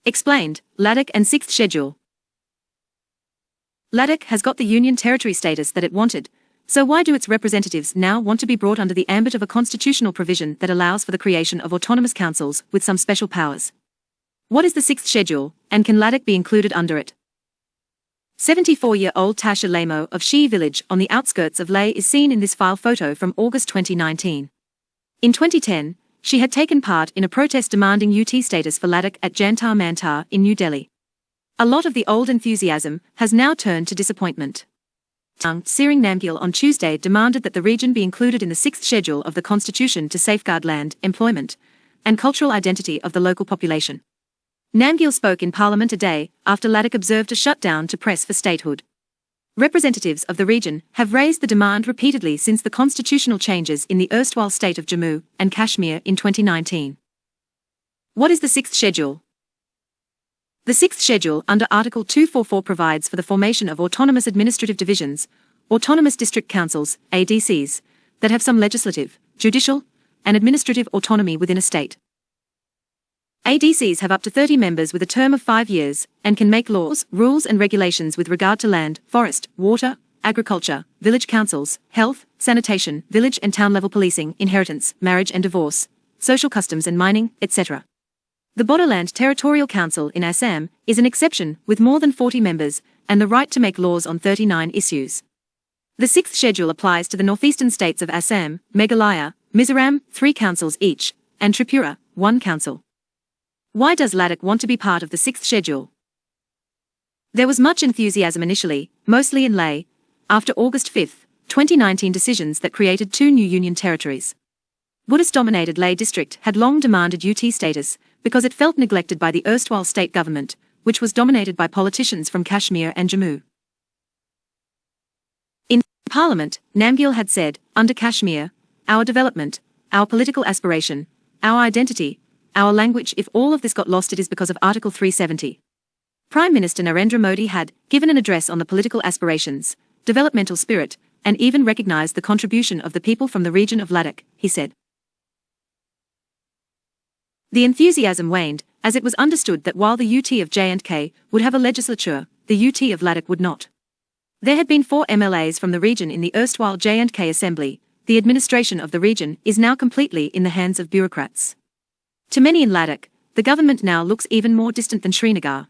Explained, Ladakh and 6th Schedule. Ladakh has got the Union Territory status that it wanted, so why do its representatives now want to be brought under the ambit of a constitutional provision that allows for the creation of autonomous councils with some special powers? What is the 6th Schedule, and can Ladakh be included under it? 74-year-old Tasha Lamo of Shi village on the outskirts of Leh is seen in this file photo from August 2019. In 2010, she had taken part in a protest demanding UT status for Ladakh at Jantar Mantar in New Delhi. A lot of the old enthusiasm has now turned to disappointment. Tsering Namgyal on Tuesday demanded that the region be included in the 6th Schedule of the Constitution to safeguard land, employment, and cultural identity of the local population. Namgyal spoke in Parliament a day after Ladakh observed a shutdown to press for statehood. Representatives of the region have raised the demand repeatedly since the constitutional changes in the erstwhile state of Jammu and Kashmir in 2019. What is the 6th Schedule? The 6th Schedule under Article 244 provides for the formation of autonomous administrative divisions, autonomous district councils, ADCs, that have some legislative, judicial, and administrative autonomy within a state. ADCs have up to 30 members with a term of 5 years, and can make laws, rules and regulations with regard to land, forest, water, agriculture, village councils, health, sanitation, village and town level policing, inheritance, marriage and divorce, social customs and mining, etc. The Bodoland Territorial Council in Assam is an exception with more than 40 members, and the right to make laws on 39 issues. The 6th Schedule applies to the northeastern states of Assam, Meghalaya, Mizoram, 3 councils each, and Tripura, 1 council. Why does Ladakh want to be part of the 6th Schedule? There was much enthusiasm initially, mostly in Leh, after August 5, 2019 decisions that created 2 new union territories. Buddhist-dominated Leh district had long demanded UT status because it felt neglected by the erstwhile state government, which was dominated by politicians from Kashmir and Jammu. In Parliament, Namgyal had said, under Kashmir, our development, our political aspiration, our identity, our language, if all of this got lost it is because of Article 370. Prime Minister Narendra Modi had given an address on the political aspirations, developmental spirit, and even recognized the contribution of the people from the region of Ladakh, he said. The enthusiasm waned, as it was understood that while the UT of J&K would have a legislature, the UT of Ladakh would not. There had been 4 MLAs from the region in the erstwhile J&K Assembly. The administration of the region is now completely in the hands of bureaucrats. To many in Ladakh, the government now looks even more distant than Srinagar.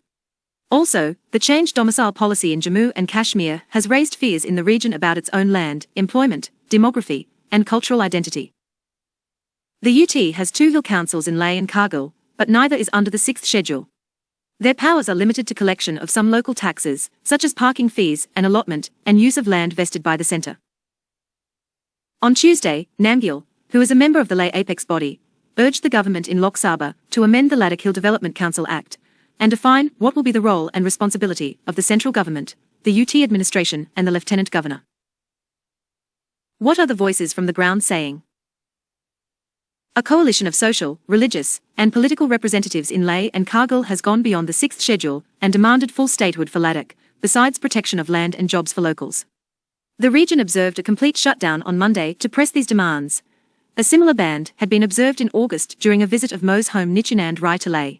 Also, the changed domicile policy in Jammu and Kashmir has raised fears in the region about its own land, employment, demography, and cultural identity. The UT has 2 hill councils in Leh and Kargil, but neither is under the 6th Schedule. Their powers are limited to collection of some local taxes, such as parking fees and allotment, and use of land vested by the centre. On Tuesday, Namgyal, who is a member of the Leh Apex body, urged the government in Lok Sabha to amend the Ladakh Hill Development Council Act and define what will be the role and responsibility of the central government, the UT administration and the Lieutenant Governor. What are the voices from the ground saying? A coalition of social, religious, and political representatives in Leh and Kargil has gone beyond the 6th Schedule and demanded full statehood for Ladakh, besides protection of land and jobs for locals. The region observed a complete shutdown on Monday to press these demands. A similar ban had been observed in August during a visit of Mo's home Nityanand Rai to Leh.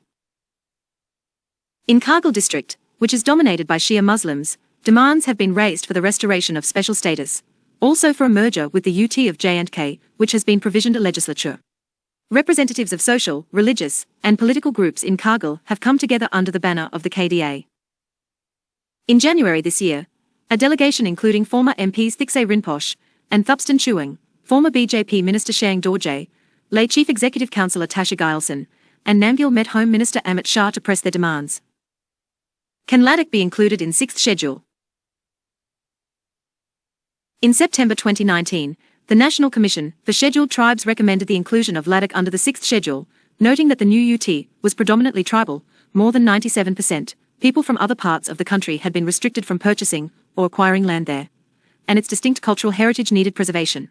In Kargil district, which is dominated by Shia Muslims, demands have been raised for the restoration of special status, also for a merger with the UT of J&K, which has been provisioned a legislature. Representatives of social, religious, and political groups in Kargil have come together under the banner of the KDA. In January this year, a delegation including former MPs Thiksay Rinpoche and Thupston Chuang, former BJP Minister Shang Dorje, Leh Chief Executive Councillor Tasha Gilson, and Namgyal met Home Minister Amit Shah to press their demands. Can Ladakh be included in 6th Schedule? In September 2019, the National Commission for Scheduled Tribes recommended the inclusion of Ladakh under the 6th Schedule, noting that the new UT was predominantly tribal. More than 97% people from other parts of the country had been restricted from purchasing or acquiring land there, and its distinct cultural heritage needed preservation.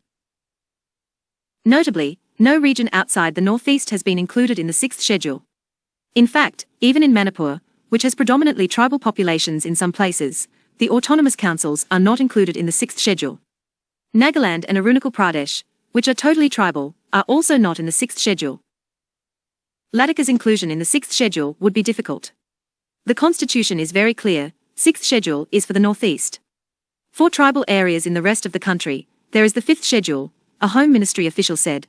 Notably, no region outside the northeast has been included in the 6th Schedule. In fact, even in Manipur, which has predominantly tribal populations in some places, the autonomous councils are not included in the 6th Schedule. Nagaland and Arunachal Pradesh, which are totally tribal, are also not in the 6th Schedule. Ladak's inclusion in the 6th schedule would be difficult. The constitution is very clear, 6th schedule is for the northeast. For tribal areas in the rest of the country, there is the 5th schedule, a Home Ministry official said.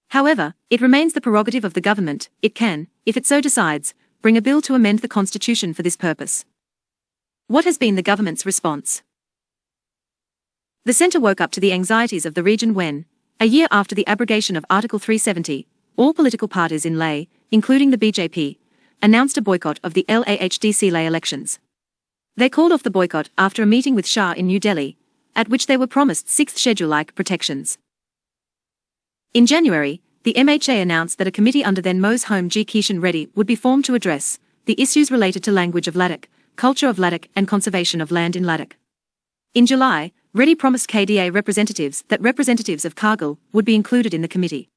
However, it remains the prerogative of the government, it can, if it so decides, bring a bill to amend the constitution for this purpose. What has been the government's response? The centre woke up to the anxieties of the region when, a year after the abrogation of Article 370, all political parties in Leh, including the BJP, announced a boycott of the LAHDC Leh elections. They called off the boycott after a meeting with Shah in New Delhi, at which they were promised 6th schedule-like protections. In January, the MHA announced that a committee under then Mose Home G. Kishan Reddy would be formed to address the issues related to language of Ladakh, culture of Ladakh and conservation of land in Ladakh. In July, Reddy promised KDA representatives that representatives of Kargil would be included in the committee.